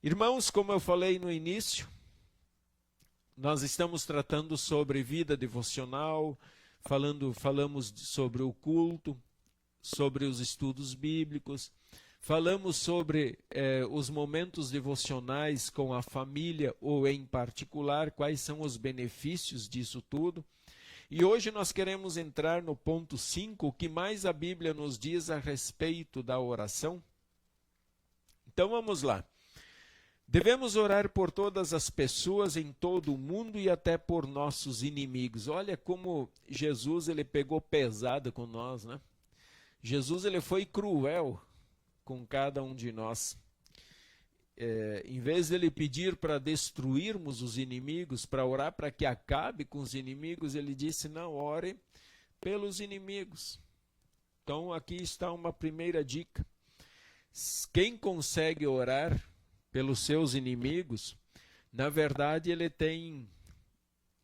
Irmãos, como eu falei no início, nós estamos tratando sobre vida devocional, falamos sobre o culto, sobre os estudos bíblicos, falamos sobre os momentos devocionais com a família ou em particular, quais são os benefícios disso tudo. E hoje nós queremos entrar no ponto 5, o que mais a Bíblia nos diz a respeito da oração. Então vamos lá. Devemos orar por todas as pessoas em todo o mundo e até por nossos inimigos. Olha como Jesus ele pegou pesado com nós, né? Jesus ele foi cruel com cada um de nós. Em vez de ele pedir para destruirmos os inimigos, para orar para que acabe com os inimigos, ele disse, não, ore pelos inimigos. Então aqui está uma primeira dica. Quem consegue orar pelos seus inimigos, na verdade ele tem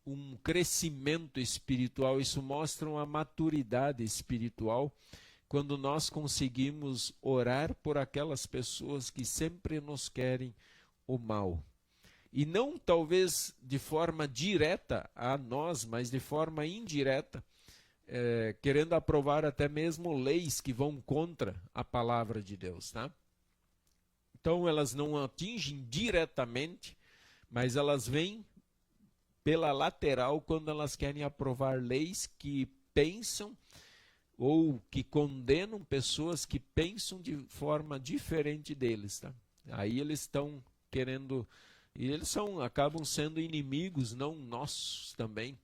um crescimento espiritual, isso mostra uma maturidade espiritual, quando nós conseguimos orar por aquelas pessoas que sempre nos querem o mal. E não talvez de forma direta a nós, mas de forma indireta, querendo aprovar até mesmo leis que vão contra a palavra de Deus, tá? Então elas não atingem diretamente, mas elas vêm pela lateral quando elas querem aprovar leis que pensam ou que condenam pessoas que pensam de forma diferente deles, tá? Aí eles estão querendo, e eles acabam sendo inimigos, não nossos também,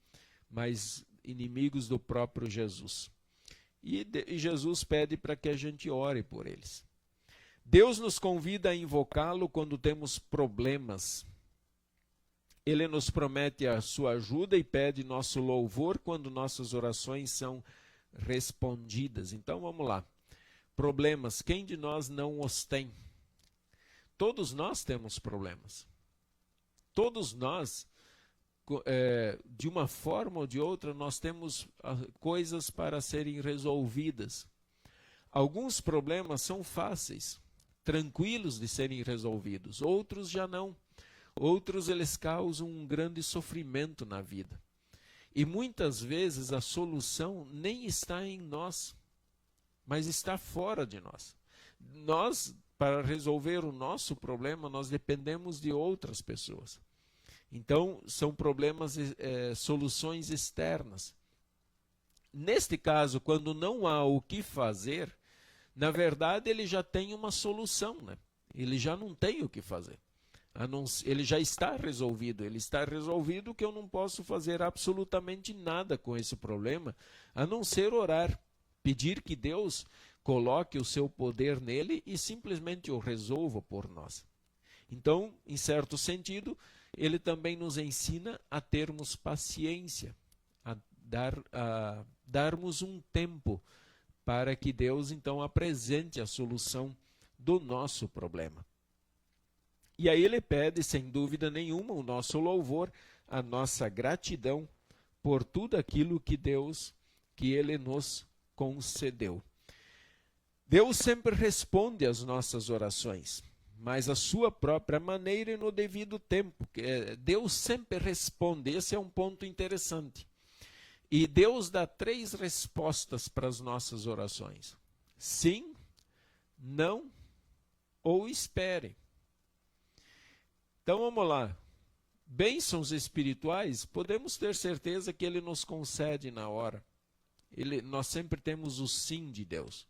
mas inimigos do próprio Jesus. E Jesus pede para que a gente ore por eles. Deus nos convida a invocá-lo quando temos problemas. Ele nos promete a sua ajuda e pede nosso louvor quando nossas orações são respondidas. Então vamos lá. Problemas, quem de nós não os tem? Todos nós temos problemas. Todos nós, de uma forma ou de outra, nós temos coisas para serem resolvidas. Alguns problemas são fáceis, tranquilos de serem resolvidos, outros já não. Outros eles causam um grande sofrimento na vida. E muitas vezes a solução nem está em nós, mas está fora de nós. Nós, para resolver o nosso problema, nós dependemos de outras pessoas. Então, são problemas, soluções externas. Neste caso, quando não há o que fazer, na verdade, ele já tem uma solução, né? Ele já não tem o que fazer. Ele já está resolvido. Ele está resolvido que eu não posso fazer absolutamente nada com esse problema, a não ser orar, pedir que Deus coloque o seu poder nele e simplesmente o resolva por nós. Então, em certo sentido, ele também nos ensina a termos paciência, a darmos um tempo para que Deus então apresente a solução do nosso problema. E aí ele pede, sem dúvida nenhuma, o nosso louvor, a nossa gratidão por tudo aquilo que ele nos concedeu. Deus sempre responde às nossas orações, mas à sua própria maneira e no devido tempo. Deus sempre responde, esse é um ponto interessante. E Deus dá 3 respostas para as nossas orações: sim, não ou espere. Então vamos lá. Bênçãos espirituais, podemos ter certeza que Ele nos concede na hora. Nós sempre temos o sim de Deus.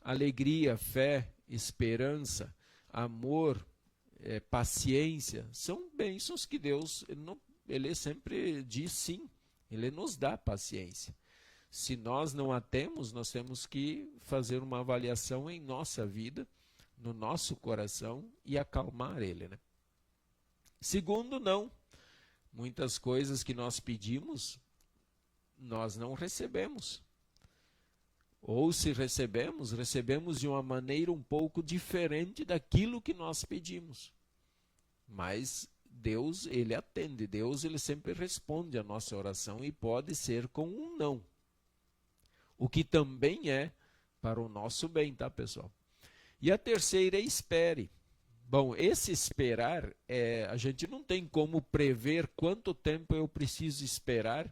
Alegria, fé, esperança, amor, paciência, são bênçãos que Deus, Ele sempre diz sim. Ele nos dá paciência. Se nós não a temos, nós temos que fazer uma avaliação em nossa vida, no nosso coração e acalmar ele, né? Segundo, não. Muitas coisas que nós pedimos, nós não recebemos. Ou se recebemos, recebemos de uma maneira um pouco diferente daquilo que nós pedimos. Mas Deus, ele atende. Deus, ele sempre responde a nossa oração e pode ser com um não. O que também é para o nosso bem, tá, pessoal? E a terceira é espere. Bom, esse esperar, a gente não tem como prever quanto tempo eu preciso esperar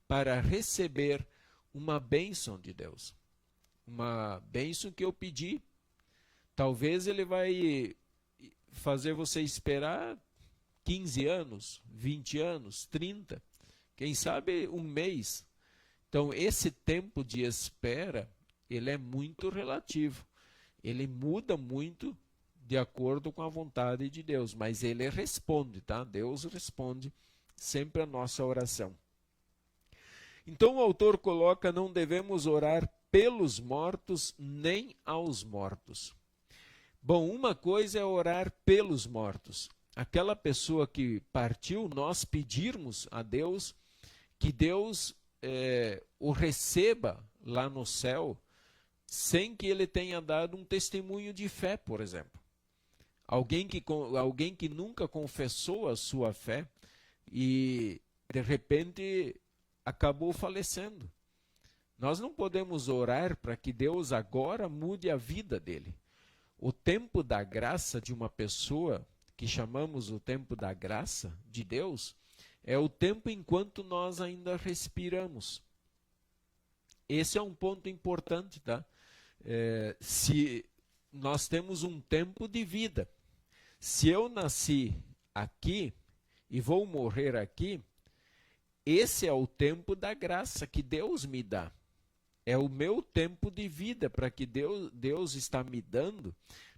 para receber uma bênção de Deus. Uma bênção que eu pedi. Talvez ele vai fazer você esperar 15 anos, 20 anos, 30, quem sabe um mês. Então, esse tempo de espera, ele é muito relativo. Ele muda muito de acordo com a vontade de Deus, mas ele responde, tá? Deus responde sempre a nossa oração. Então o autor coloca: não devemos orar pelos mortos nem aos mortos. Bom, uma coisa é orar pelos mortos. Aquela pessoa que partiu, nós pedirmos a Deus que Deus o receba lá no céu, sem que ele tenha dado um testemunho de fé, por exemplo. Alguém que nunca confessou a sua fé e, de repente, acabou falecendo. Nós não podemos orar para que Deus agora mude a vida dele. O tempo da graça de uma pessoa, que chamamos o tempo da graça de Deus, é o tempo enquanto nós ainda respiramos. Esse é um ponto importante, tá? Se nós temos um tempo de vida. Se eu nasci aqui e vou morrer aqui, esse é o tempo da graça que Deus me dá. É o meu tempo de vida para que Deus está me dando,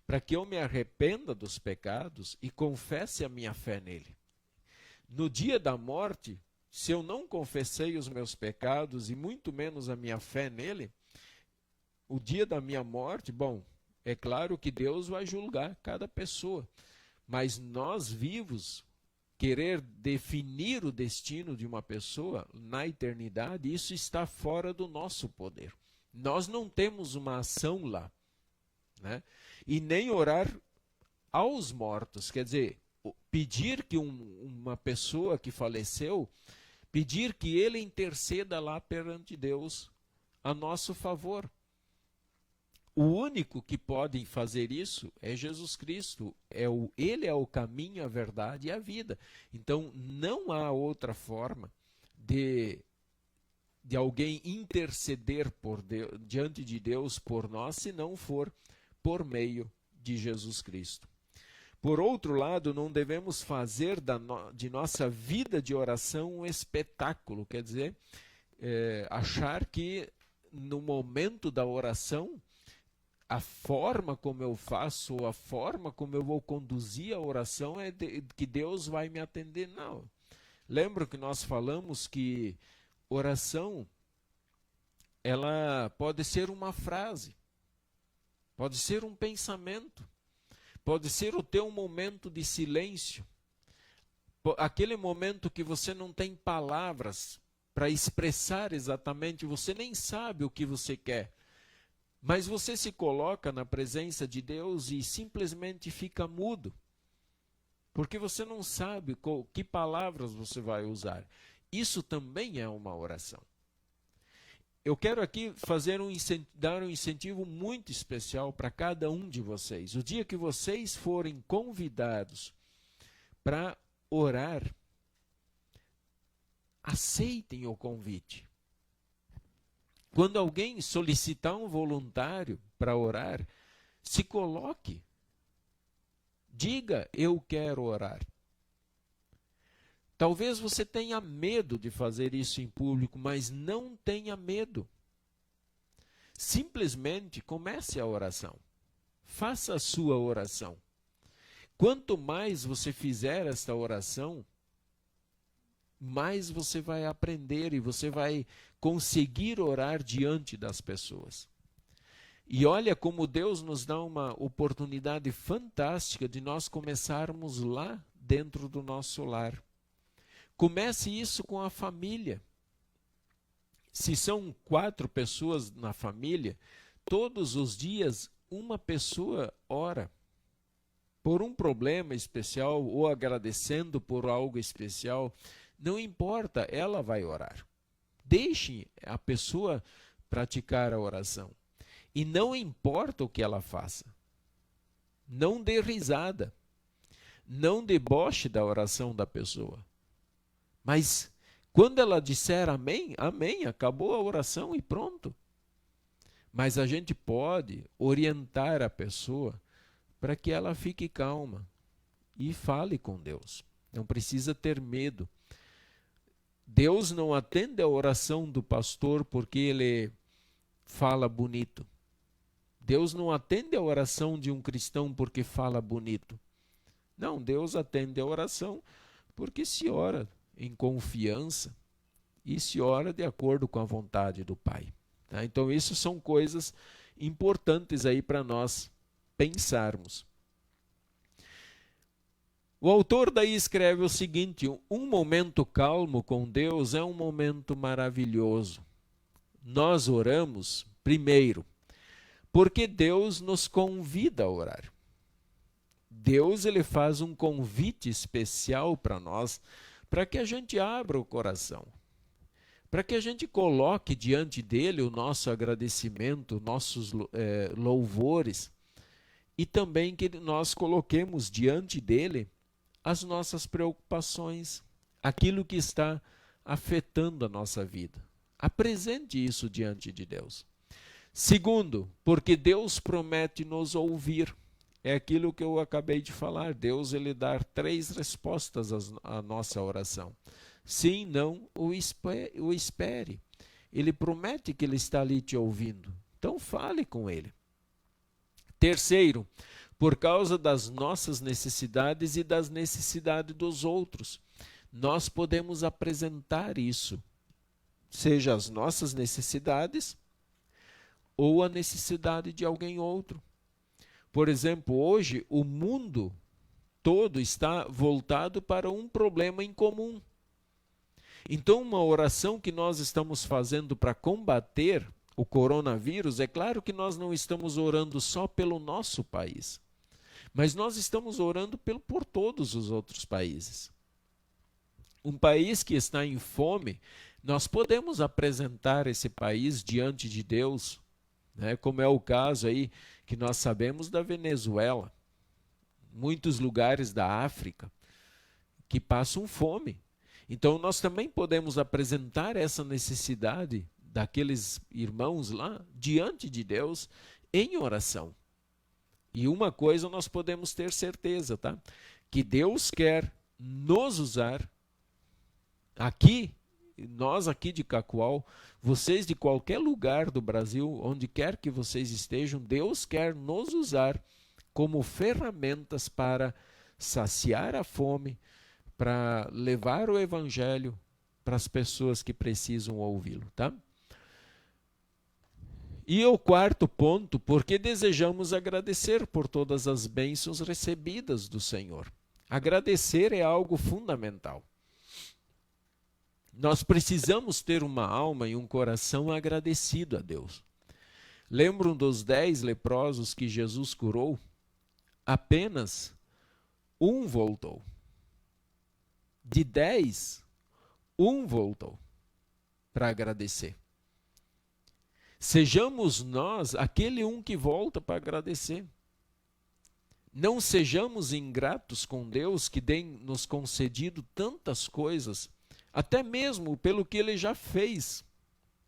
para que eu me arrependa dos pecados e confesse a minha fé nele. No dia da morte, se eu não confessei os meus pecados e muito menos a minha fé nele, o dia da minha morte, bom, é claro que Deus vai julgar cada pessoa. Mas nós vivos, querer definir o destino de uma pessoa na eternidade, isso está fora do nosso poder. Nós não temos uma ação lá, né? E nem orar aos mortos, quer dizer, pedir que uma pessoa que faleceu, pedir que ele interceda lá perante Deus a nosso favor. O único que pode fazer isso é Jesus Cristo. Ele é o caminho, a verdade e a vida. Então, não há outra forma de alguém interceder diante de Deus por nós, se não for por meio de Jesus Cristo. Por outro lado, não devemos fazer de nossa vida de oração um espetáculo. Quer dizer, achar que no momento da oração, a forma como eu faço, ou a forma como eu vou conduzir a oração que Deus vai me atender. Não. Lembra que nós falamos que oração, ela pode ser uma frase, pode ser um pensamento, pode ser o teu momento de silêncio, aquele momento que você não tem palavras para expressar exatamente, você nem sabe o que você quer. Mas você se coloca na presença de Deus e simplesmente fica mudo, porque você não sabe que palavras você vai usar. Isso também é uma oração. Eu quero aqui dar um incentivo muito especial para cada um de vocês. O dia que vocês forem convidados para orar, aceitem o convite. Quando alguém solicitar um voluntário para orar, se coloque. Diga: eu quero orar. Talvez você tenha medo de fazer isso em público, mas não tenha medo. Simplesmente comece a oração. Faça a sua oração. Quanto mais você fizer esta oração, mais você vai aprender e você vai conseguir orar diante das pessoas. E olha como Deus nos dá uma oportunidade fantástica de nós começarmos lá dentro do nosso lar. Comece isso com a família. Se são 4 pessoas na família, todos os dias uma pessoa ora por um problema especial ou agradecendo por algo especial. Não importa, ela vai orar. Deixe a pessoa praticar a oração. E não importa o que ela faça. Não dê risada. Não deboche da oração da pessoa. Mas quando ela disser amém, amém, acabou a oração e pronto. Mas a gente pode orientar a pessoa para que ela fique calma e fale com Deus. Não precisa ter medo. Deus não atende a oração do pastor porque ele fala bonito. Deus não atende a oração de um cristão porque fala bonito. Não, Deus atende a oração porque se ora em confiança e se ora de acordo com a vontade do Pai. Tá? Então, isso são coisas importantes aí para nós pensarmos. O autor daí escreve o seguinte: um momento calmo com Deus é um momento maravilhoso. Nós oramos, primeiro, porque Deus nos convida a orar. Deus ele faz um convite especial para nós, para que a gente abra o coração, para que a gente coloque diante dele o nosso agradecimento, nossos louvores, e também que nós coloquemos diante dele as nossas preocupações, aquilo que está afetando a nossa vida. Apresente isso diante de Deus. Segundo, porque Deus promete nos ouvir. É aquilo que eu acabei de falar. Deus ele dá 3 respostas à nossa oração. Sim, não, o espere. Ele promete que ele está ali te ouvindo. Então fale com ele. Terceiro, por causa das nossas necessidades e das necessidades dos outros. Nós podemos apresentar isso, seja as nossas necessidades ou a necessidade de alguém outro. Por exemplo, hoje o mundo todo está voltado para um problema em comum. Então, uma oração que nós estamos fazendo para combater o coronavírus, é claro que nós não estamos orando só pelo nosso país, mas nós estamos orando por todos os outros países. Um país que está em fome, nós podemos apresentar esse país diante de Deus, né? Como é o caso aí que nós sabemos da Venezuela, muitos lugares da África que passam fome. Então nós também podemos apresentar essa necessidade daqueles irmãos lá diante de Deus em oração. E uma coisa nós podemos ter certeza, tá? Que Deus quer nos usar aqui, nós aqui de Cacoal, vocês de qualquer lugar do Brasil, onde quer que vocês estejam, Deus quer nos usar como ferramentas para saciar a fome, para levar o evangelho para as pessoas que precisam ouvi-lo, tá? E o quarto ponto, porque desejamos agradecer por todas as bênçãos recebidas do Senhor. Agradecer é algo fundamental. Nós precisamos ter uma alma e um coração agradecido a Deus. Lembram dos 10 leprosos que Jesus curou? Apenas um voltou. De 10, um voltou para agradecer. Sejamos nós aquele um que volta para agradecer. Não sejamos ingratos com Deus que tem nos concedido tantas coisas, até mesmo pelo que Ele já fez.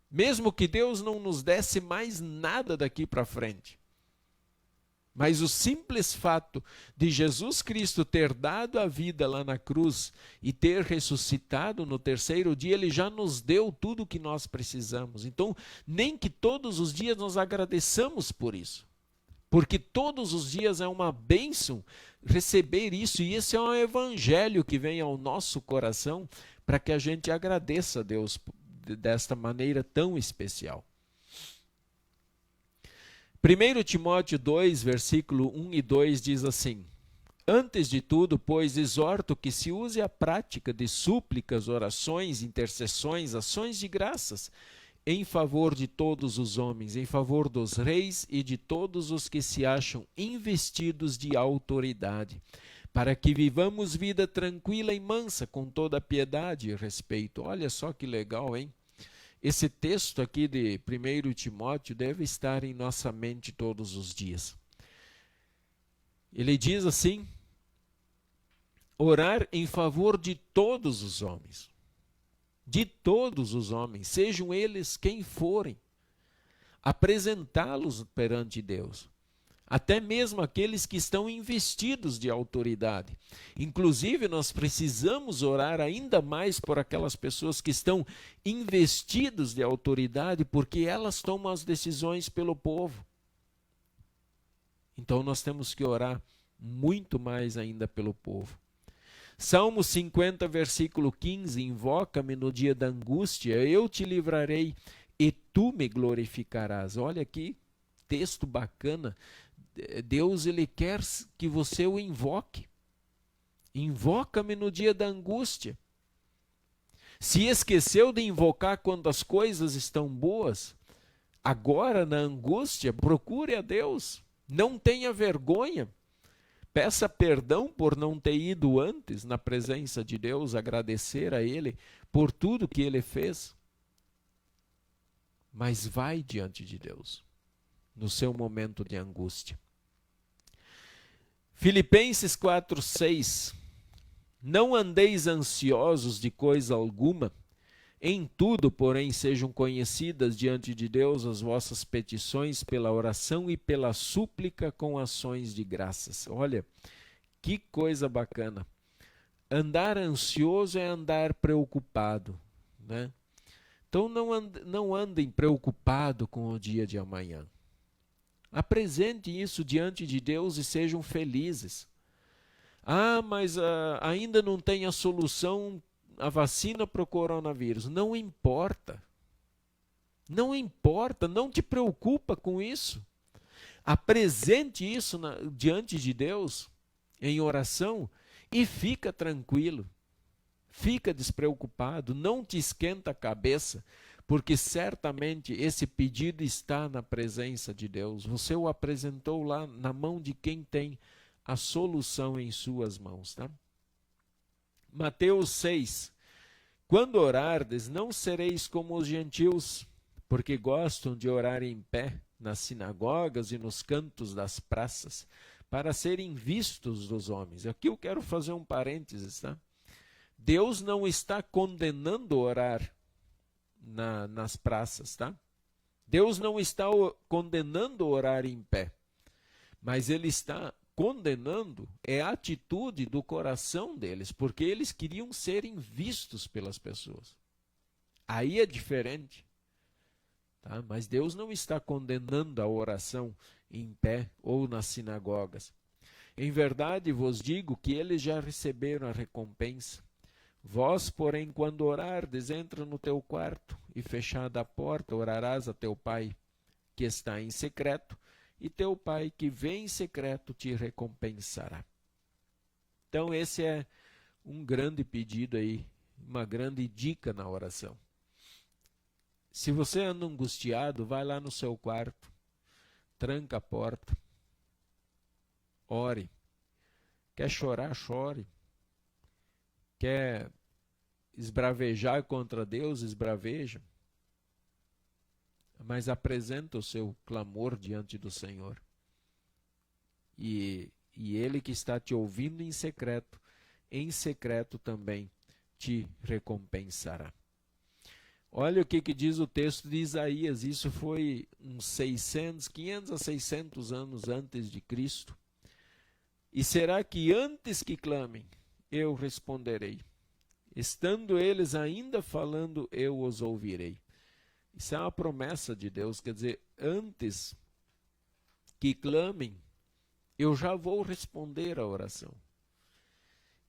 Mesmo que Deus não nos desse mais nada daqui para frente. Mas o simples fato de Jesus Cristo ter dado a vida lá na cruz e ter ressuscitado no 3º dia, Ele já nos deu tudo o que nós precisamos. Então, nem que todos os dias nós agradeçamos por isso. Porque todos os dias é uma bênção receber isso. E esse é um evangelho que vem ao nosso coração para que a gente agradeça a Deus desta maneira tão especial. 1 Timóteo 2, versículo 1 e 2 diz assim: Antes de tudo, pois, exorto que se use a prática de súplicas, orações, intercessões, ações de graças, em favor de todos os homens, em favor dos reis e de todos os que se acham investidos de autoridade, para que vivamos vida tranquila e mansa, com toda a piedade e respeito. Olha só que legal, hein? Esse texto aqui de 1 Timóteo deve estar em nossa mente todos os dias. Ele diz assim: orar em favor de todos os homens. De todos os homens, sejam eles quem forem. Apresentá-los perante Deus. Até mesmo aqueles que estão investidos de autoridade. Inclusive, nós precisamos orar ainda mais por aquelas pessoas que estão investidas de autoridade, porque elas tomam as decisões pelo povo. Então, nós temos que orar muito mais ainda pelo povo. Salmo 50, versículo 15, invoca-me no dia da angústia, eu te livrarei e tu me glorificarás. Olha que texto bacana. Deus, ele quer que você o invoque. Invoca-me no dia da angústia. Se esqueceu de invocar quando as coisas estão boas, agora na angústia, procure a Deus. Não tenha vergonha. Peça perdão por não ter ido antes na presença de Deus, agradecer a Ele por tudo que Ele fez. Mas vai diante de Deus, no seu momento de angústia. Filipenses 4:6. Não andeis ansiosos de coisa alguma, em tudo, porém, sejam conhecidas diante de Deus as vossas petições pela oração e pela súplica com ações de graças. Olha, que coisa bacana. Andar ansioso é andar preocupado, né? Então não andem preocupados com o dia de amanhã. Apresente isso diante de Deus e sejam felizes. Mas ainda não tem a solução, a vacina para o coronavírus. Não importa. Não importa, não te preocupa com isso. Apresente isso diante de Deus em oração e fica tranquilo. Fica despreocupado, não te esquenta a cabeça, porque certamente esse pedido está na presença de Deus. Você o apresentou lá na mão de quem tem a solução em suas mãos, tá? Mateus 6. Quando orardes, não sereis como os gentios, porque gostam de orar em pé nas sinagogas e nos cantos das praças, para serem vistos dos homens. Aqui eu quero fazer um parênteses, tá? Deus não está condenando orar nas praças, tá? Deus não está condenando orar em pé, mas Ele está condenando a atitude do coração deles, porque eles queriam serem vistos pelas pessoas. Aí é diferente, tá? Mas Deus não está condenando a oração em pé ou nas sinagogas. Em verdade vos digo que eles já receberam a recompensa. Vós, porém, quando orardes, entra no teu quarto e, fechada a porta, orarás a teu Pai que está em secreto, e teu Pai que vem em secreto te recompensará. Então esse é um grande pedido aí, uma grande dica na oração. Se você anda angustiado, vai lá no seu quarto, tranca a porta, ore. Quer chorar, chore. Quer esbravejar contra Deus, esbraveja. Mas apresenta o seu clamor diante do Senhor. E Ele que está te ouvindo em secreto também te recompensará. Olha o que diz o texto de Isaías. Isso foi uns 500 a 600 anos antes de Cristo. E será que antes que clamem, eu responderei? Estando eles ainda falando, eu os ouvirei. Isso é uma promessa de Deus, quer dizer, antes que clamem, eu já vou responder a oração.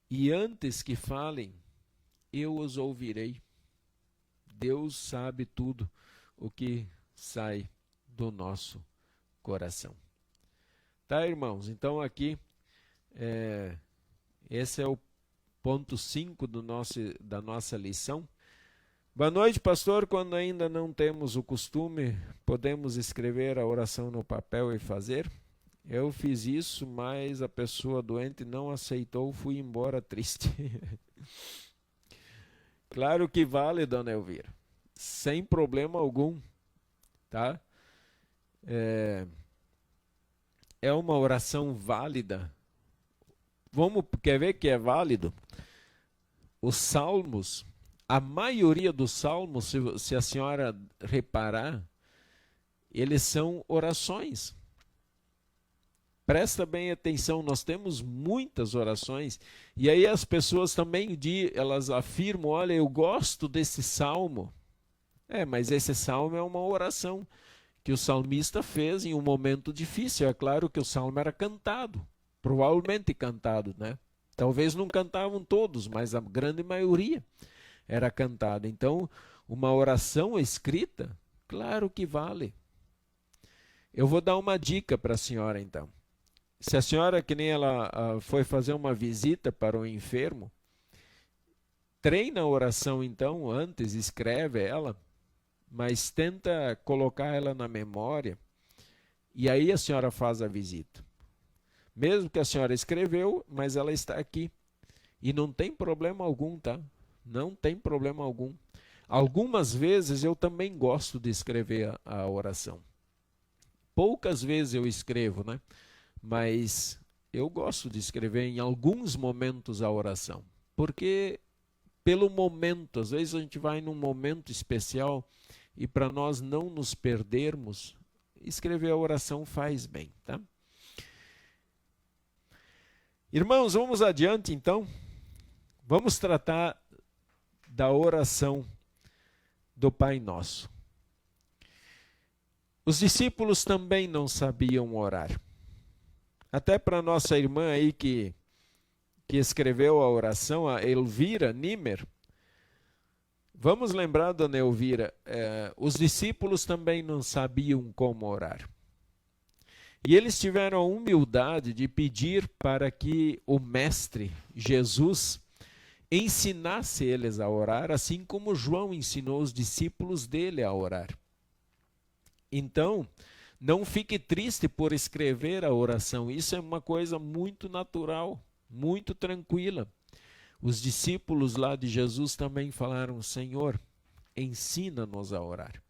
E antes que falem, eu os ouvirei. Deus sabe tudo o que sai do nosso coração. Tá, irmãos? Então aqui, esse é o ponto 5 da nossa lição. Boa noite, pastor. Quando ainda não temos o costume, podemos escrever a oração no papel e fazer? Eu fiz isso, mas a pessoa doente não aceitou, fui embora triste. Claro que vale, dona Elvira, sem problema algum, tá? É uma oração válida, quer ver que é válido? Os salmos, a maioria dos salmos, se a senhora reparar, eles são orações. Presta bem atenção, nós temos muitas orações, e aí as pessoas também elas afirmam, olha, eu gosto desse salmo. Mas esse salmo é uma oração que o salmista fez em um momento difícil. É claro que o salmo era cantado, provavelmente cantado, né? Talvez não cantavam todos, mas a grande maioria era cantada. Então, uma oração escrita, claro que vale. Eu vou dar uma dica para a senhora, então. Se a senhora, que nem ela foi fazer uma visita para o enfermo, treina a oração, então, antes, escreve ela, mas tenta colocar ela na memória, e aí a senhora faz a visita. Mesmo que a senhora escreveu, mas ela está aqui. E não tem problema algum, tá? Não tem problema algum. Algumas vezes eu também gosto de escrever a oração. Poucas vezes eu escrevo, né? Mas eu gosto de escrever em alguns momentos a oração. Porque pelo momento, às vezes a gente vai num momento especial e para nós não nos perdermos, escrever a oração faz bem, tá? Irmãos, vamos adiante então. Vamos tratar da oração do Pai Nosso. Os discípulos também não sabiam orar. Até para nossa irmã aí que escreveu a oração, a Elvira Nimer, vamos lembrar, dona Elvira, os discípulos também não sabiam como orar. E eles tiveram a humildade de pedir para que o Mestre, Jesus, ensinasse eles a orar, assim como João ensinou os discípulos dele a orar. Então, não fique triste por escrever a oração, isso é uma coisa muito natural, muito tranquila. Os discípulos lá de Jesus também falaram, Senhor, ensina-nos a orar.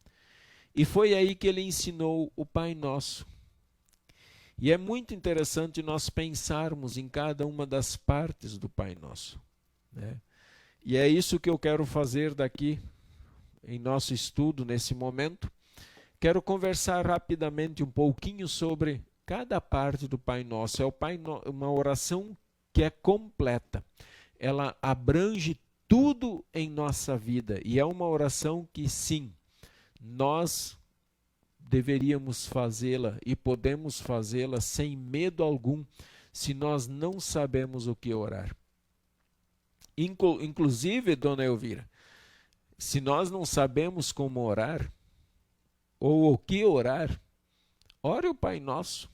E foi aí que ele ensinou o Pai Nosso. E é muito interessante nós pensarmos em cada uma das partes do Pai Nosso, né? E é isso que eu quero fazer daqui, em nosso estudo, nesse momento. Quero conversar rapidamente um pouquinho sobre cada parte do Pai Nosso. Uma oração que é completa. Ela abrange tudo em nossa vida. E é uma oração que, sim, nós deveríamos fazê-la e podemos fazê-la sem medo algum, se nós não sabemos o que orar. Inclusive, dona Elvira, se nós não sabemos como orar, ou o que orar, ore o Pai Nosso.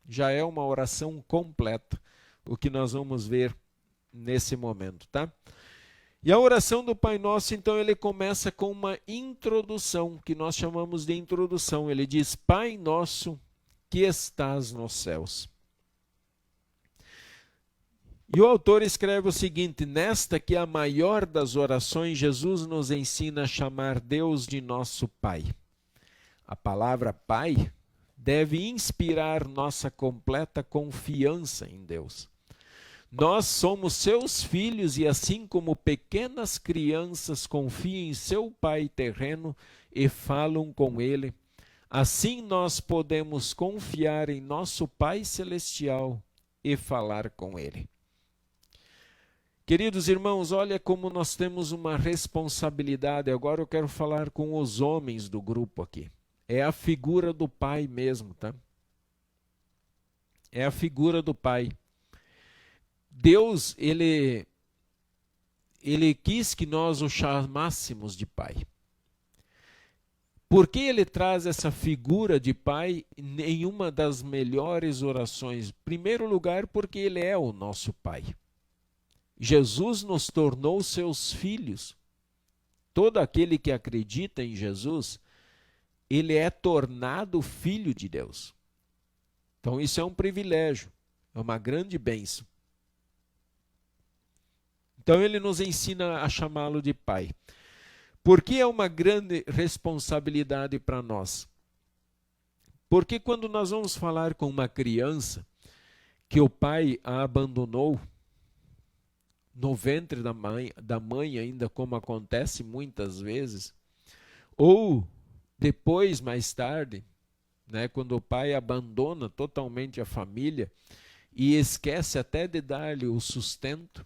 Já é uma oração completa, o que nós vamos ver nesse momento, tá? E a oração do Pai Nosso, então, ele começa com uma introdução, que nós chamamos de introdução. Ele diz, Pai Nosso que estás nos céus. E o autor escreve o seguinte, nesta que é a maior das orações, Jesus nos ensina a chamar Deus de nosso Pai. A palavra Pai deve inspirar nossa completa confiança em Deus. Nós somos seus filhos e assim como pequenas crianças confiam em seu pai terreno e falam com ele, assim nós podemos confiar em nosso Pai celestial e falar com ele. Queridos irmãos, olha como nós temos uma responsabilidade. Agora eu quero falar com os homens do grupo aqui. É a figura do Pai mesmo, tá? É a figura do Pai. Deus, ele quis que nós o chamássemos de Pai. Por que ele traz essa figura de Pai em uma das melhores orações? Em primeiro lugar, porque ele é o nosso Pai. Jesus nos tornou seus filhos. Todo aquele que acredita em Jesus, ele é tornado filho de Deus. Então isso é um privilégio, é uma grande bênção. Então ele nos ensina a chamá-lo de Pai. Por que é uma grande responsabilidade para nós? Porque quando nós vamos falar com uma criança, que o pai a abandonou no ventre da mãe ainda, como acontece muitas vezes, ou depois, mais tarde, né, quando o pai abandona totalmente a família e esquece até de dar-lhe o sustento.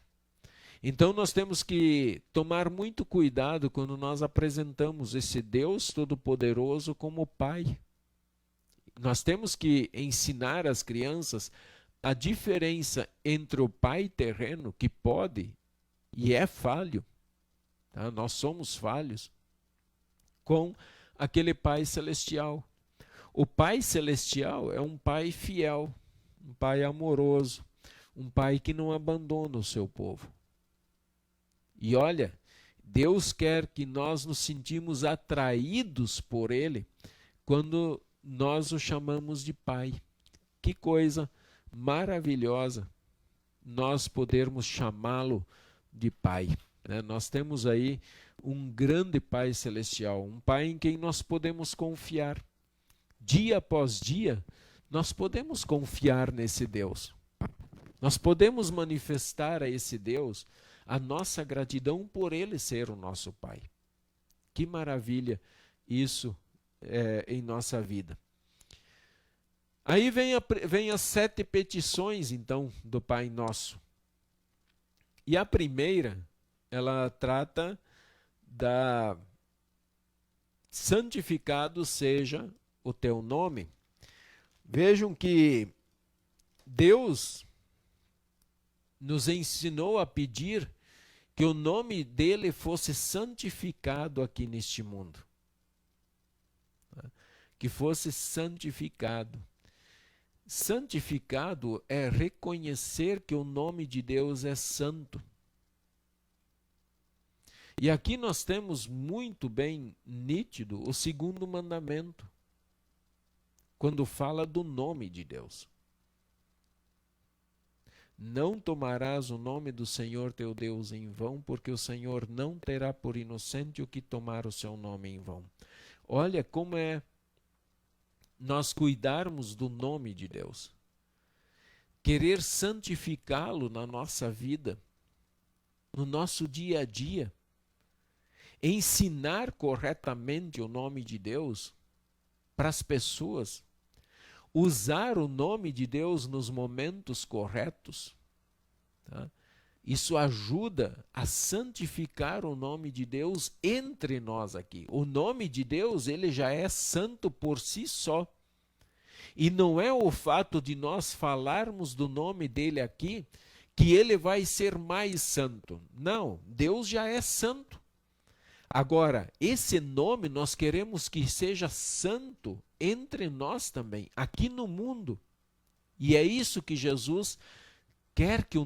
Então nós temos que tomar muito cuidado quando nós apresentamos esse Deus Todo-Poderoso como Pai. Nós temos que ensinar às crianças a diferença entre o pai terreno, que pode e é falho, tá? Nós somos falhos, com aquele Pai celestial. O Pai celestial é um Pai fiel, um Pai amoroso, um Pai que não abandona o seu povo. E olha, Deus quer que nós nos sentimos atraídos por Ele quando nós o chamamos de Pai. Que coisa maravilhosa nós podermos chamá-lo de Pai, né? Nós temos aí um grande Pai celestial, um Pai em quem nós podemos confiar. Dia após dia, nós podemos confiar nesse Deus. Nós podemos manifestar a esse Deus a nossa gratidão por Ele ser o nosso Pai. Que maravilha isso em nossa vida. Aí vem as 7 petições, então, do Pai Nosso. E a primeira, ela trata da santificado seja o teu nome. Vejam que Deus nos ensinou a pedir que o nome dele fosse santificado aqui neste mundo. Que fosse santificado. Santificado é reconhecer que o nome de Deus é santo. E aqui nós temos muito bem nítido o 2º mandamento, quando fala do nome de Deus. Não tomarás o nome do Senhor teu Deus em vão, porque o Senhor não terá por inocente o que tomar o seu nome em vão. Olha como é nós cuidarmos do nome de Deus, querer santificá-lo na nossa vida, no nosso dia a dia, ensinar corretamente o nome de Deus para as pessoas, usar o nome de Deus nos momentos corretos, tá? Isso ajuda a santificar o nome de Deus entre nós aqui. O nome de Deus, ele já é santo por si só. E não é o fato de nós falarmos do nome dele aqui que ele vai ser mais santo. Não, Deus já é santo. Agora, esse nome nós queremos que seja santo entre nós também, aqui no mundo. E é isso que Jesus quer que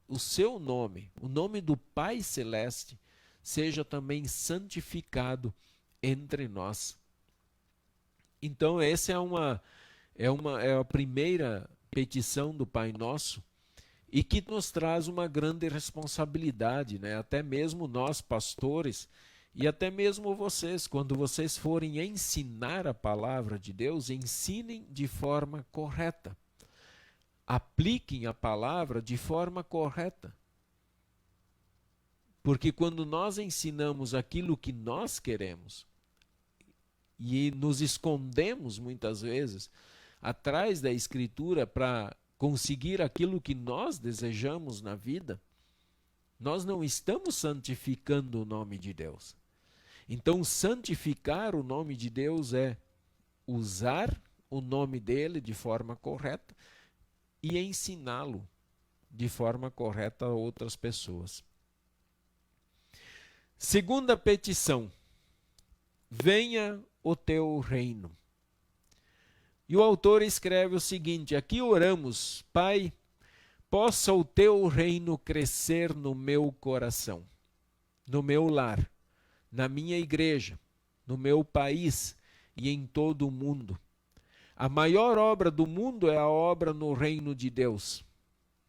o seu nome, o nome do Pai Celeste, seja também santificado entre nós. Então, essa é a primeira petição do Pai Nosso, e que nos traz uma grande responsabilidade, né? Até mesmo nós, pastores, e até mesmo vocês, quando vocês forem ensinar a palavra de Deus, ensinem de forma correta. Apliquem a palavra de forma correta. Porque quando nós ensinamos aquilo que nós queremos e nos escondemos muitas vezes atrás da Escritura para conseguir aquilo que nós desejamos na vida, nós não estamos santificando o nome de Deus. Então, santificar o nome de Deus é usar o nome dele de forma correta e ensiná-lo de forma correta a outras pessoas. Segunda petição: venha o teu reino. E o autor escreve o seguinte: aqui oramos, Pai, possa o teu reino crescer no meu coração, no meu lar, na minha igreja, no meu país e em todo o mundo. A maior obra do mundo é a obra no reino de Deus.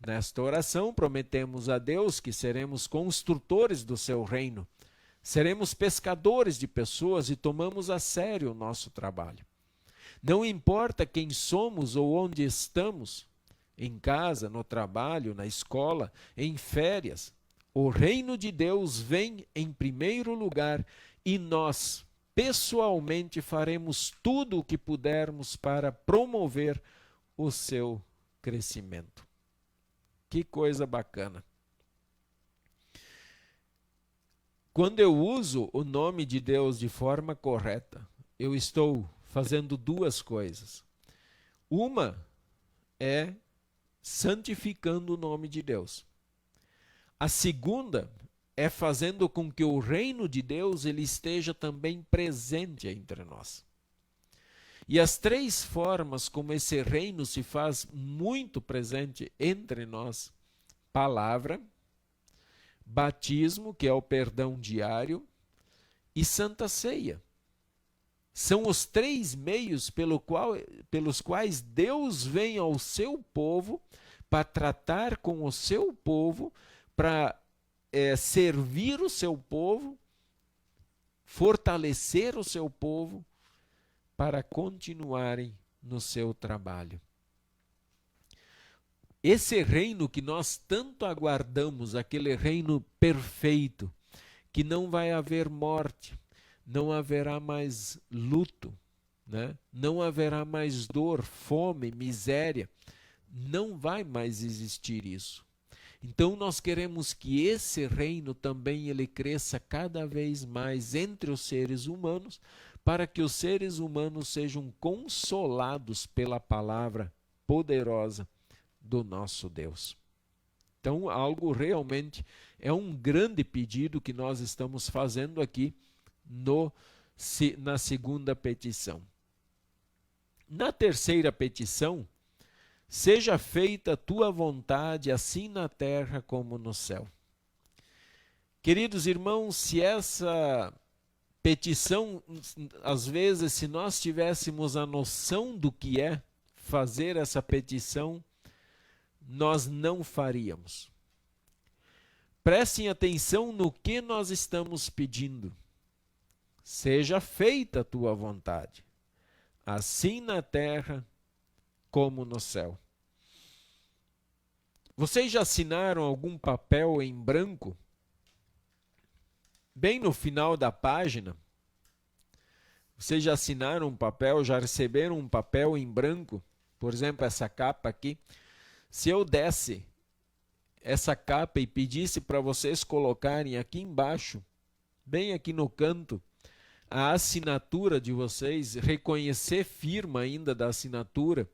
Nesta oração, prometemos a Deus que seremos construtores do seu reino, seremos pescadores de pessoas e tomamos a sério o nosso trabalho. Não importa quem somos ou onde estamos, em casa, no trabalho, na escola, em férias. O reino de Deus vem em primeiro lugar e nós, pessoalmente, faremos tudo o que pudermos para promover o seu crescimento. Que coisa bacana. Quando eu uso o nome de Deus de forma correta, eu estou fazendo duas coisas. Uma é santificando o nome de Deus. A segunda é fazendo com que o reino de Deus ele esteja também presente entre nós. E as três formas como esse reino se faz muito presente entre nós: palavra, batismo, que é o perdão diário, e Santa Ceia. São os três meios pelos quais Deus vem ao seu povo para tratar com o seu povo, para servir o seu povo, fortalecer o seu povo, para continuarem no seu trabalho. Esse reino que nós tanto aguardamos, aquele reino perfeito, que não vai haver morte, não haverá mais luto, né? Não haverá mais dor, fome, miséria, não vai mais existir isso. Então nós queremos que esse reino também ele cresça cada vez mais entre os seres humanos, para que os seres humanos sejam consolados pela palavra poderosa do nosso Deus. Então, algo realmente é um grande pedido que nós estamos fazendo aqui na segunda petição. Na terceira petição, seja feita a tua vontade, assim na terra como no céu. Queridos irmãos, se essa petição, às vezes, se nós tivéssemos a noção do que é fazer essa petição, nós não faríamos. Prestem atenção no que nós estamos pedindo. Seja feita a tua vontade, assim na terra como no céu. Vocês já assinaram algum papel em branco? Bem no final da página, vocês já assinaram um papel, já receberam um papel em branco? Por exemplo, essa capa aqui. Se eu desse essa capa e pedisse para vocês colocarem aqui embaixo, bem aqui no canto, a assinatura de vocês, reconhecer firma ainda da assinatura,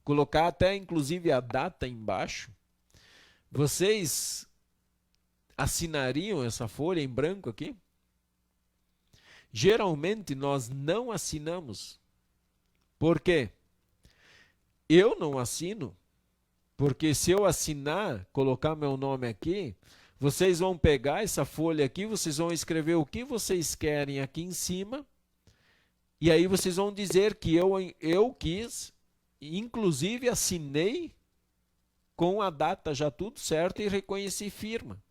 colocar até inclusive a data embaixo, vocês assinariam essa folha em branco aqui? Geralmente nós não assinamos. Por quê? Eu não assino, porque se eu assinar, colocar meu nome aqui, vocês vão pegar essa folha aqui, vocês vão escrever o que vocês querem aqui em cima, e aí vocês vão dizer que eu quis, inclusive assinei com a data já tudo certo e reconheci firma.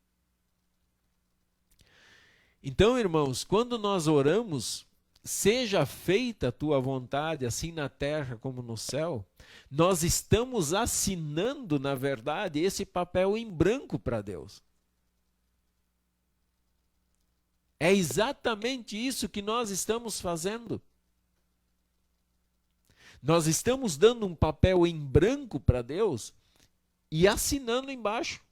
Então, irmãos, quando nós oramos, seja feita a tua vontade, assim na terra como no céu, nós estamos assinando, na verdade, esse papel em branco para Deus. É exatamente isso que nós estamos fazendo. Nós estamos dando um papel em branco para Deus e assinando embaixo.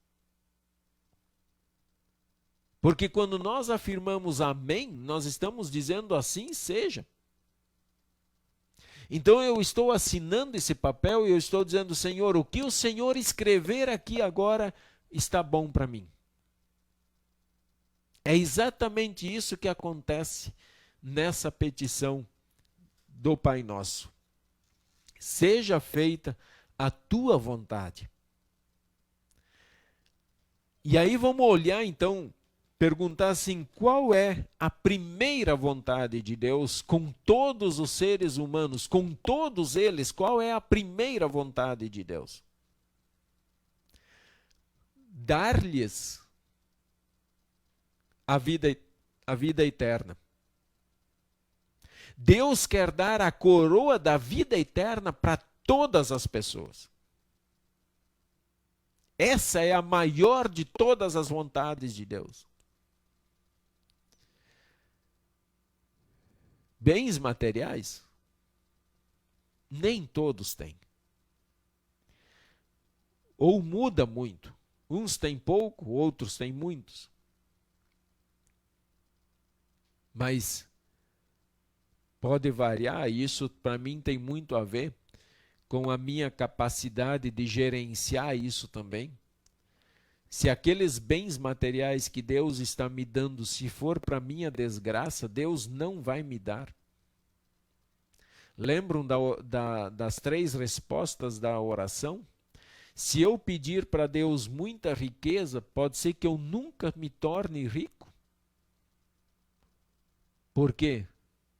Porque quando nós afirmamos amém, nós estamos dizendo assim seja. Então eu estou assinando esse papel e eu estou dizendo, Senhor, o que o Senhor escrever aqui agora está bom para mim. É exatamente isso que acontece nessa petição do Pai Nosso. Seja feita a tua vontade. E aí vamos olhar então, perguntar assim, qual é a primeira vontade de Deus com todos os seres humanos, com todos eles, qual é a primeira vontade de Deus? Dar-lhes a vida eterna. Deus quer dar a coroa da vida eterna para todas as pessoas. Essa é a maior de todas as vontades de Deus. Bens materiais, nem todos têm. Ou muda muito. Uns têm pouco, outros têm muitos. Mas pode variar, e isso para mim tem muito a ver com a minha capacidade de gerenciar isso também. Se aqueles bens materiais que Deus está me dando, se for para minha desgraça, Deus não vai me dar. Lembram das 3 respostas da oração? Se eu pedir para Deus muita riqueza, pode ser que eu nunca me torne rico. Por quê?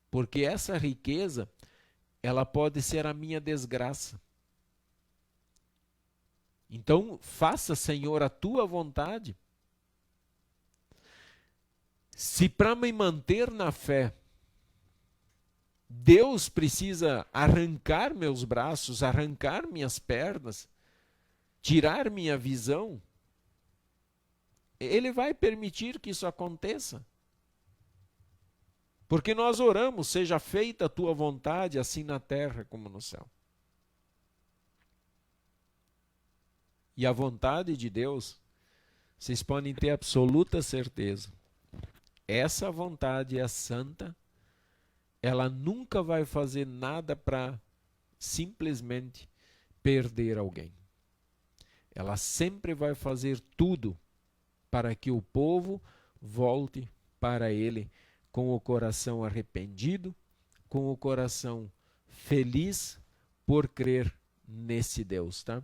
Porque essa riqueza, ela pode ser a minha desgraça. Então, faça, Senhor, a tua vontade. Se para me manter na fé, Deus precisa arrancar meus braços, arrancar minhas pernas, tirar minha visão, Ele vai permitir que isso aconteça. Porque nós oramos, seja feita a tua vontade, assim na terra como no céu. E a vontade de Deus, vocês podem ter absoluta certeza, essa vontade é santa, ela nunca vai fazer nada para simplesmente perder alguém. Ela sempre vai fazer tudo para que o povo volte para Ele com o coração arrependido, com o coração feliz por crer nesse Deus, tá?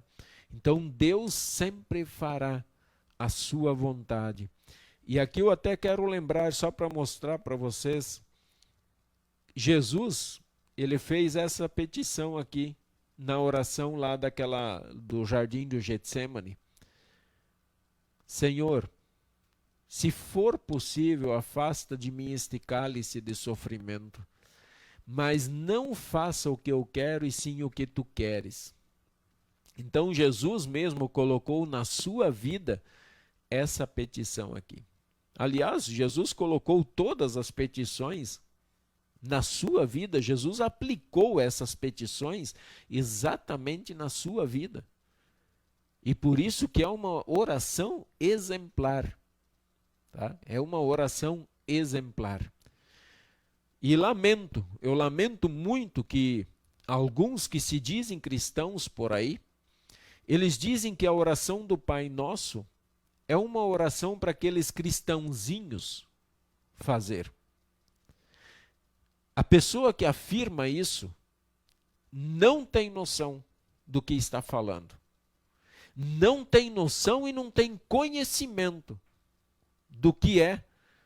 Então Deus sempre fará a sua vontade. E aqui eu até quero lembrar, só para mostrar para vocês, Jesus, ele fez essa petição aqui na oração lá do jardim do Getsemane. Senhor, se for possível, afasta de mim este cálice de sofrimento, mas não faça o que eu quero e sim o que tu queres. Então Jesus mesmo colocou na sua vida essa petição aqui. Aliás, Jesus colocou todas as petições na sua vida. Jesus aplicou essas petições exatamente na sua vida. E por isso que é uma oração exemplar. Tá? É uma oração exemplar. E eu lamento muito que alguns que se dizem cristãos por aí, eles dizem que a oração do Pai Nosso é uma oração para aqueles cristãozinhos fazer. A pessoa que afirma isso não tem noção do que está falando. Não tem noção e não tem conhecimento do que é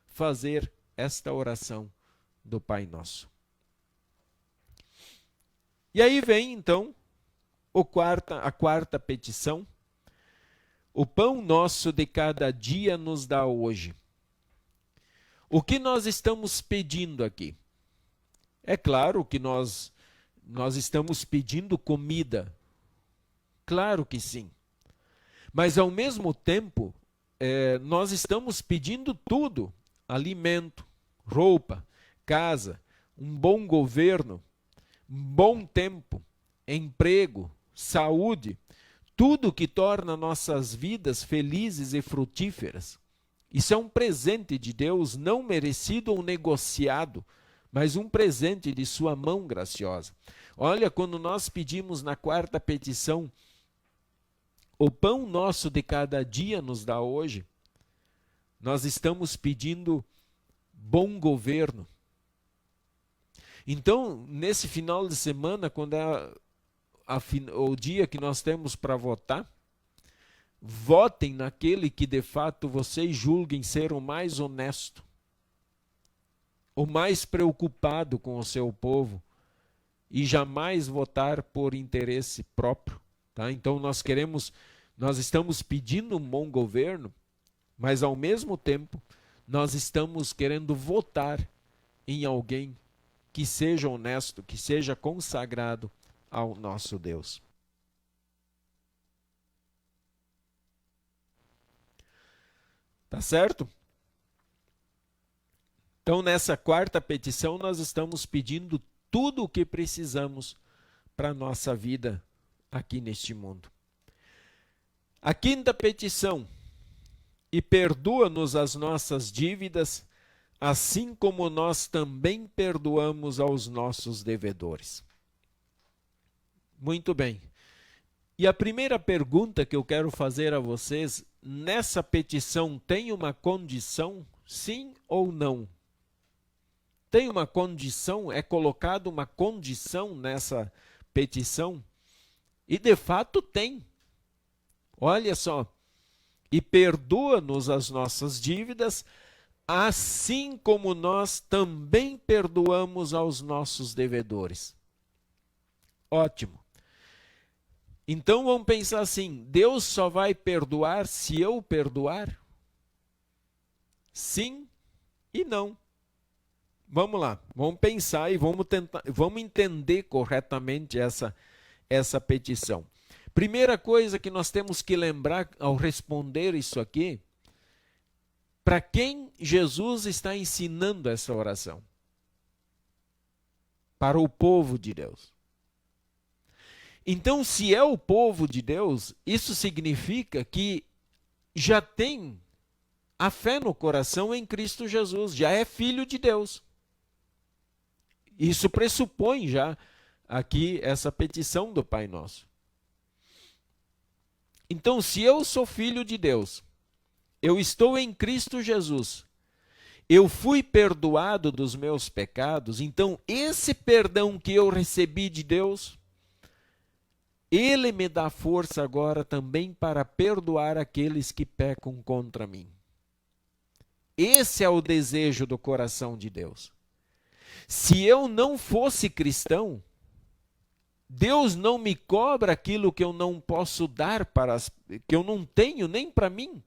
fazer esta oração do Pai Nosso. E aí vem então a quarta petição. O pão nosso de cada dia nos dá hoje. O que nós estamos pedindo aqui? É claro que nós estamos pedindo comida. Claro que sim. Mas ao mesmo tempo, nós estamos pedindo tudo. Alimento, roupa, casa, um bom governo, um bom tempo, emprego, saúde, tudo que torna nossas vidas felizes e frutíferas. Isso é um presente de Deus, não merecido ou negociado, mas um presente de sua mão graciosa. Olha, quando nós pedimos na quarta petição, o pão nosso de cada dia nos dá hoje, nós estamos pedindo bom governo. Então, nesse final de semana, quando é o dia que nós temos para votar, votem naquele que de fato vocês julguem ser o mais honesto, o mais preocupado com o seu povo, e jamais votar por interesse próprio. Tá? Então nós estamos pedindo um bom governo, mas ao mesmo tempo nós estamos querendo votar em alguém que seja honesto, que seja consagrado ao nosso Deus. Tá certo? Então, nessa quarta petição, nós estamos pedindo tudo o que precisamos para a nossa vida aqui neste mundo. A quinta petição: e perdoa-nos as nossas dívidas, assim como nós também perdoamos aos nossos devedores. Muito bem. E a primeira pergunta que eu quero fazer a vocês, nessa petição tem uma condição, sim ou não? Tem uma condição, é colocada uma condição nessa petição? E de fato tem. Olha só. E perdoa-nos as nossas dívidas, assim como nós também perdoamos aos nossos devedores. Ótimo. Então vamos pensar assim: Deus só vai perdoar se eu perdoar? Sim e não. Vamos lá, vamos pensar e vamos entender corretamente essa petição. Primeira coisa que nós temos que lembrar ao responder isso aqui, para quem Jesus está ensinando essa oração? Para o povo de Deus. Então, se é o povo de Deus, isso significa que já tem a fé no coração em Cristo Jesus, já é filho de Deus. Isso pressupõe já aqui essa petição do Pai Nosso. Então, se eu sou filho de Deus, eu estou em Cristo Jesus, eu fui perdoado dos meus pecados, então esse perdão que eu recebi de Deus, Ele me dá força agora também para perdoar aqueles que pecam contra mim. Esse é o desejo do coração de Deus. Se eu não fosse cristão, Deus não me cobra aquilo que eu não posso dar que eu não tenho nem para mim.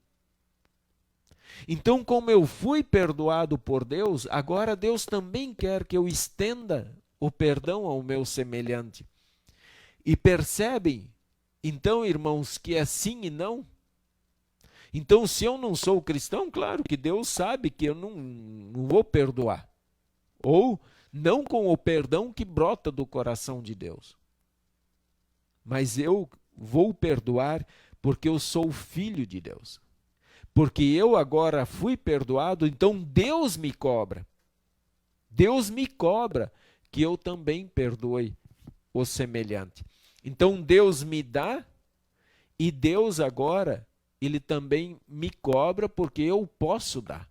Então, como eu fui perdoado por Deus, agora Deus também quer que eu estenda o perdão ao meu semelhante. E percebem, então, irmãos, que é sim e não? Então, se eu não sou cristão, claro que Deus sabe que eu não vou perdoar. Ou não com o perdão que brota do coração de Deus. Mas eu vou perdoar porque eu sou filho de Deus. Porque eu agora fui perdoado, então Deus me cobra. Deus me cobra que eu também perdoe o semelhante. Então Deus me dá e Deus agora, Ele também me cobra porque eu posso dar.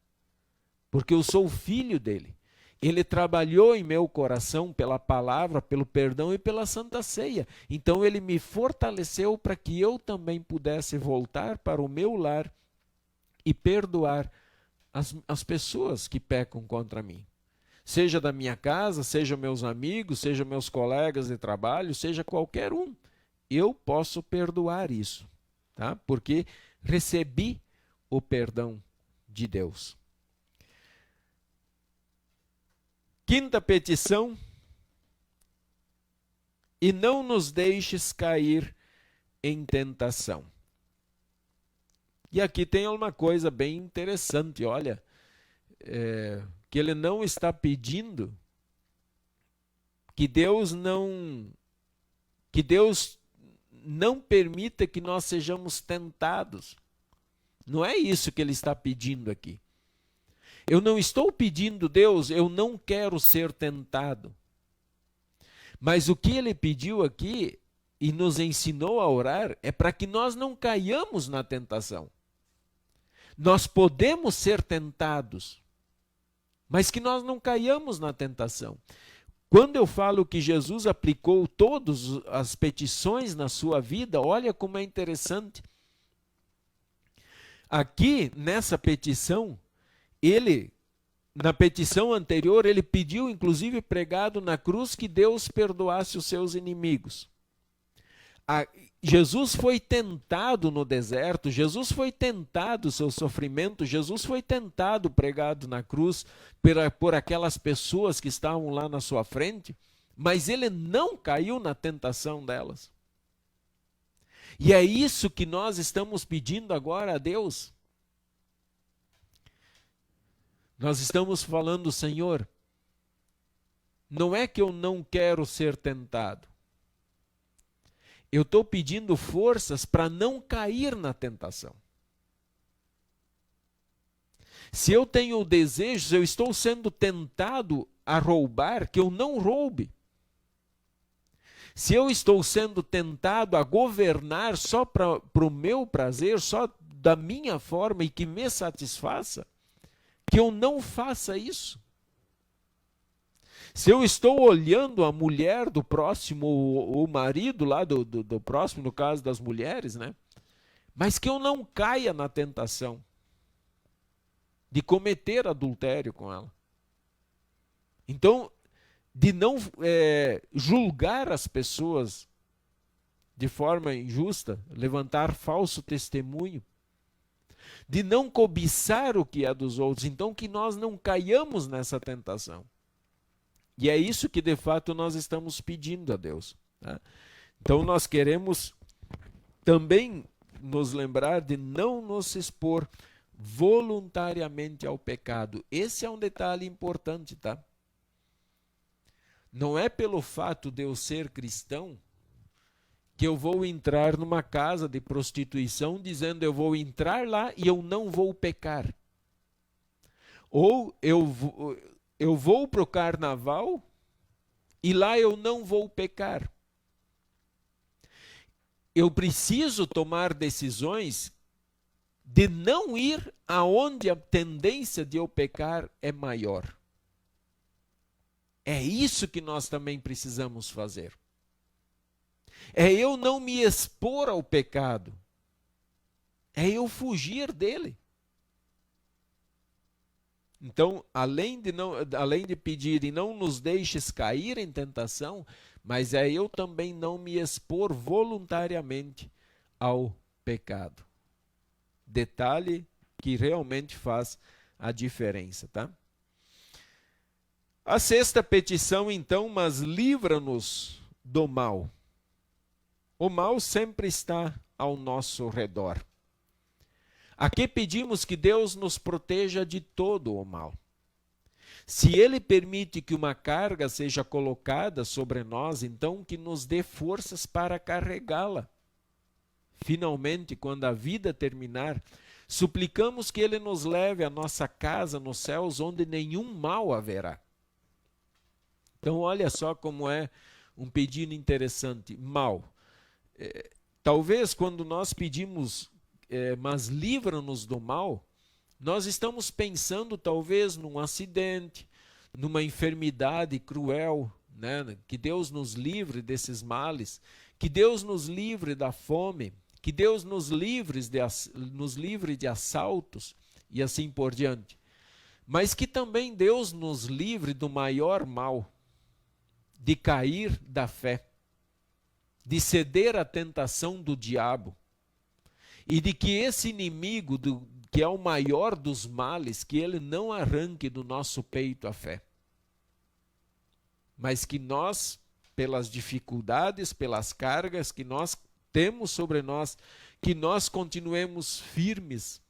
Porque eu sou filho dele. Ele trabalhou em meu coração pela palavra, pelo perdão e pela Santa Ceia. Então ele me fortaleceu para que eu também pudesse voltar para o meu lar e perdoar as pessoas que pecam contra mim. Seja da minha casa, seja meus amigos, seja meus colegas de trabalho, seja qualquer um. Eu posso perdoar isso, tá? Porque recebi o perdão de Deus. Quinta petição: e não nos deixes cair em tentação. E aqui tem uma coisa bem interessante, olha, que ele não está pedindo que Deus não permita que nós sejamos tentados. Não é isso que ele está pedindo aqui. Eu não estou pedindo, Deus, eu não quero ser tentado. Mas o que ele pediu aqui e nos ensinou a orar é para que nós não caiamos na tentação. Nós podemos ser tentados, mas que nós não caiamos na tentação. Quando eu falo que Jesus aplicou todas as petições na sua vida, olha como é interessante. Aqui, nessa petição, na petição anterior, ele pediu, inclusive pregado na cruz, que Deus perdoasse os seus inimigos. Jesus foi tentado no deserto, Jesus foi tentado seu sofrimento, Jesus foi tentado pregado na cruz por aquelas pessoas que estavam lá na sua frente, mas ele não caiu na tentação delas. E é isso que nós estamos pedindo agora a Deus. Nós estamos falando, Senhor, não é que eu não quero ser tentado. Eu estou pedindo forças para não cair na tentação. Se eu tenho desejos, eu estou sendo tentado a roubar, que eu não roube. Se eu estou sendo tentado a governar só para o meu prazer, só da minha forma e que me satisfaça, que eu não faça isso. Se eu estou olhando a mulher do próximo, o marido lá do próximo, no caso das mulheres, né? Mas que eu não caia na tentação de cometer adultério com ela. Então, de não julgar as pessoas de forma injusta, levantar falso testemunho, de não cobiçar o que é dos outros, então que nós não caiamos nessa tentação. E é isso que de fato nós estamos pedindo a Deus. Tá? Então nós queremos também nos lembrar de não nos expor voluntariamente ao pecado. Esse é um detalhe importante, tá? Não é pelo fato de eu ser cristão que eu vou entrar numa casa de prostituição dizendo eu vou entrar lá e eu não vou pecar. Ou eu vou para o carnaval e lá eu não vou pecar. Eu preciso tomar decisões de não ir aonde a tendência de eu pecar é maior. É isso que nós também precisamos fazer. É eu não me expor ao pecado. É eu fugir dele. Então, além de pedir e não nos deixes cair em tentação, mas é eu também não me expor voluntariamente ao pecado. Detalhe que realmente faz a diferença, tá? A sexta petição, então, mas livra-nos do mal. O mal sempre está ao nosso redor. Aqui pedimos que Deus nos proteja de todo o mal. Se Ele permite que uma carga seja colocada sobre nós, então que nos dê forças para carregá-la. Finalmente, quando a vida terminar, suplicamos que Ele nos leve à nossa casa nos céus, onde nenhum mal haverá. Então, olha só como é um pedido interessante. Mal. Talvez quando nós pedimos, mas livra-nos do mal, nós estamos pensando talvez num acidente, numa enfermidade cruel, né? Que Deus nos livre desses males, que Deus nos livre da fome, que Deus nos livre de assaltos e assim por diante. Mas que também Deus nos livre do maior mal, de cair da fé, de ceder à tentação do diabo, e de que esse inimigo, que é o maior dos males, que ele não arranque do nosso peito a fé. Mas que nós, pelas dificuldades, pelas cargas que nós temos sobre nós, que nós continuemos firmes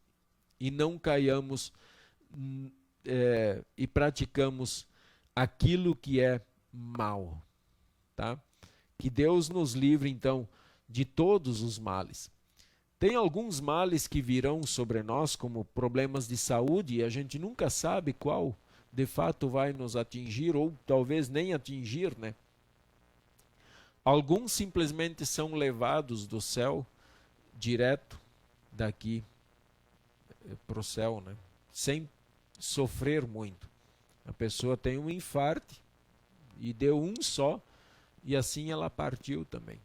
e não caiamos e praticamos aquilo que é mal, tá? Que Deus nos livre, então, de todos os males. Tem alguns males que virão sobre nós, como problemas de saúde, e a gente nunca sabe qual de fato vai nos atingir, ou talvez nem atingir, né? Alguns simplesmente são levados do céu direto daqui para o céu, né? Sem sofrer muito. A pessoa tem um infarto e deu um só, e assim ela partiu também.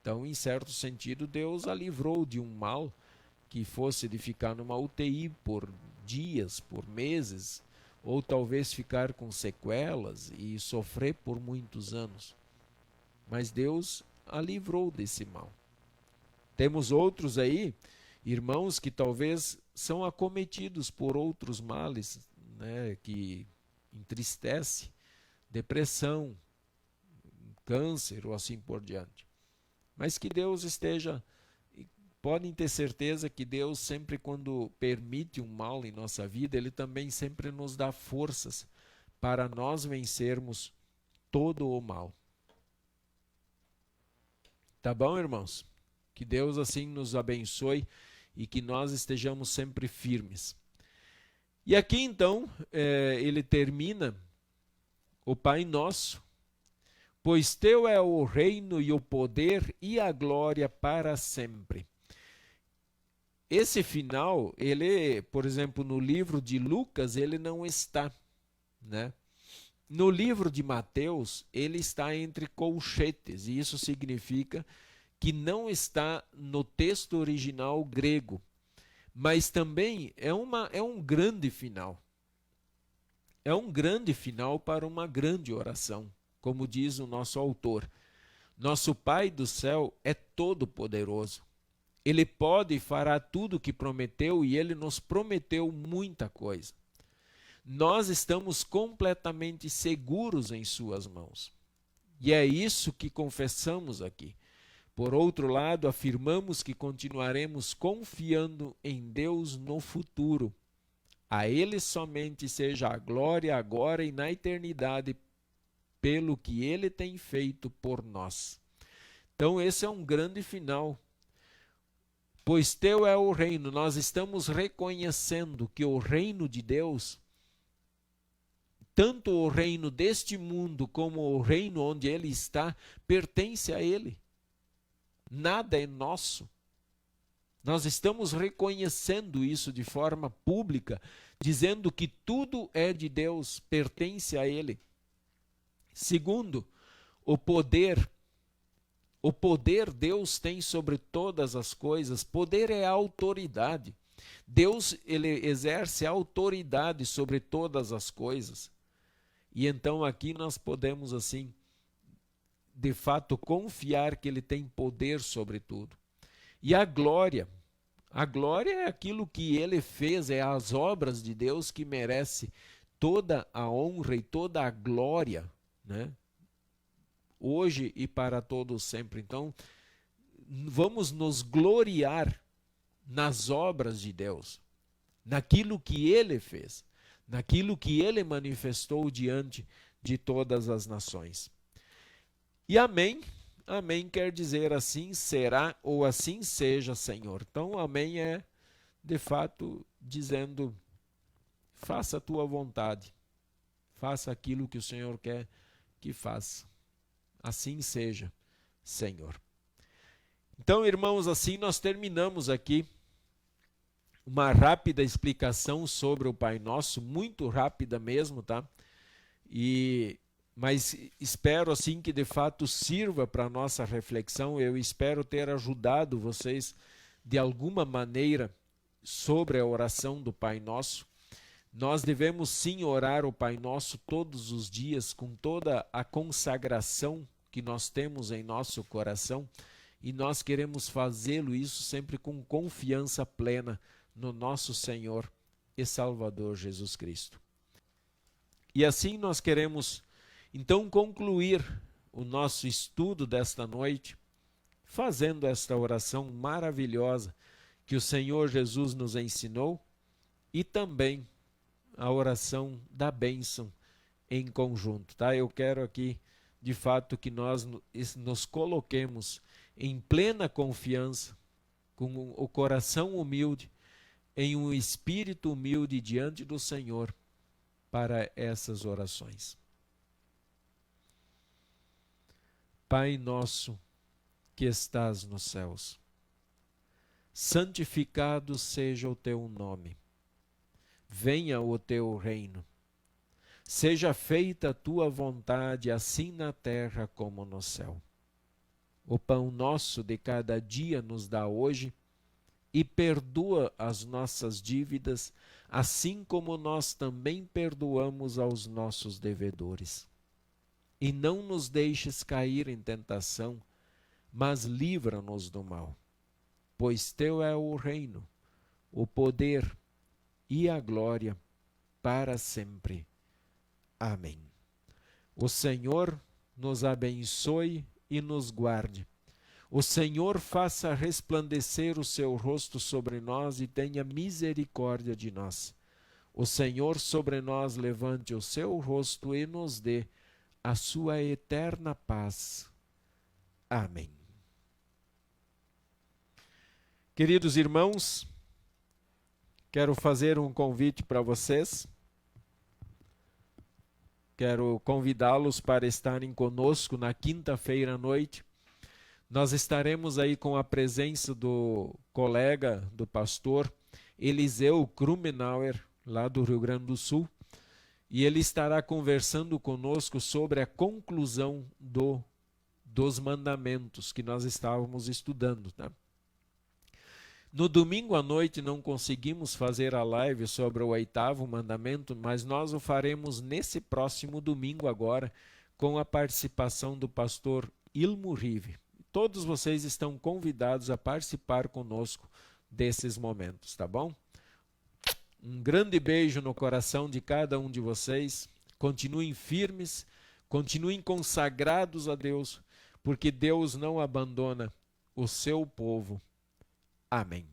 Então, em certo sentido, Deus a livrou de um mal que fosse de ficar numa UTI por dias, por meses, ou talvez ficar com sequelas e sofrer por muitos anos. Mas Deus a livrou desse mal. Temos outros aí, irmãos, que talvez são acometidos por outros males, né, que entristece, depressão, câncer ou assim por diante. Mas que Deus esteja podem ter certeza que Deus sempre, quando permite um mal em nossa vida, Ele também sempre nos dá forças para nós vencermos todo o mal. Tá bom, irmãos? Que Deus assim nos abençoe e que nós estejamos sempre firmes. E aqui então, ele termina o Pai Nosso. Pois teu é o reino e o poder e a glória para sempre. Esse final, ele, por exemplo, no livro de Lucas, ele não está, né? No livro de Mateus, ele está entre colchetes, e isso significa que não está no texto original grego, mas também é um grande final. É um grande final para uma grande oração, como diz o nosso autor. Nosso Pai do céu é todo-poderoso. Ele pode e fará tudo o que prometeu, e Ele nos prometeu muita coisa. Nós estamos completamente seguros em suas mãos. E é isso que confessamos aqui. Por outro lado, afirmamos que continuaremos confiando em Deus no futuro. A Ele somente seja a glória agora e na eternidade pelo que Ele tem feito por nós. Então esse é um grande final. Pois teu é o reino. Nós estamos reconhecendo que o reino de Deus, tanto o reino deste mundo como o reino onde Ele está, pertence a Ele. Nada é nosso. Nós estamos reconhecendo isso de forma pública, dizendo que tudo é de Deus, pertence a Ele. Segundo, o poder. O poder Deus tem sobre todas as coisas. Poder é a autoridade. Deus, ele exerce a autoridade sobre todas as coisas. E então aqui nós podemos assim, de fato, confiar que Ele tem poder sobre tudo. E a glória é aquilo que Ele fez, é as obras de Deus que merece toda a honra e toda a glória, né? Hoje e para todos sempre. Então, vamos nos gloriar nas obras de Deus, naquilo que Ele fez, naquilo que Ele manifestou diante de todas as nações. E amém, amém quer dizer assim será ou assim seja, Senhor. Então, amém é, de fato, dizendo, faça a tua vontade, faça aquilo que o Senhor quer que faça. Assim seja, Senhor. Então, irmãos, assim nós terminamos aqui uma rápida explicação sobre o Pai Nosso, muito rápida mesmo, tá? Mas espero assim que de fato sirva para a nossa reflexão. Eu espero ter ajudado vocês de alguma maneira sobre a oração do Pai Nosso. Nós devemos sim orar o Pai Nosso todos os dias com toda a consagração que nós temos em nosso coração, e nós queremos fazê-lo isso sempre com confiança plena no nosso Senhor e Salvador Jesus Cristo. E assim nós queremos então concluir o nosso estudo desta noite fazendo esta oração maravilhosa que o Senhor Jesus nos ensinou, e também a oração da bênção em conjunto, tá? Eu quero aqui de fato que nós nos coloquemos em plena confiança, com o coração humilde, em um espírito humilde diante do Senhor para essas orações. Pai nosso que estás nos céus, santificado seja o teu nome. Venha o teu reino. Seja feita a tua vontade, assim na terra como no céu. O pão nosso de cada dia nos dá hoje, e perdoa as nossas dívidas, assim como nós também perdoamos aos nossos devedores. E não nos deixes cair em tentação, mas livra-nos do mal. Pois teu é o reino, o poder e a glória para sempre. Amém. O Senhor nos abençoe e nos guarde. O Senhor faça resplandecer o seu rosto sobre nós e tenha misericórdia de nós. O Senhor sobre nós levante o seu rosto e nos dê a sua eterna paz. Amém. Queridos irmãos, quero fazer um convite para vocês. Quero convidá-los para estarem conosco na quinta-feira à noite. Nós estaremos aí com a presença do colega, do pastor Eliseu Krumenauer, lá do Rio Grande do Sul, e ele estará conversando conosco sobre a conclusão dos mandamentos que nós estávamos estudando, tá? No domingo à noite não conseguimos fazer a live sobre o 8º mandamento, mas nós o faremos nesse próximo domingo agora, com a participação do pastor Ilmo Rive. Todos vocês estão convidados a participar conosco desses momentos, tá bom? Um grande beijo no coração de cada um de vocês. Continuem firmes, continuem consagrados a Deus, porque Deus não abandona o seu povo. Amém.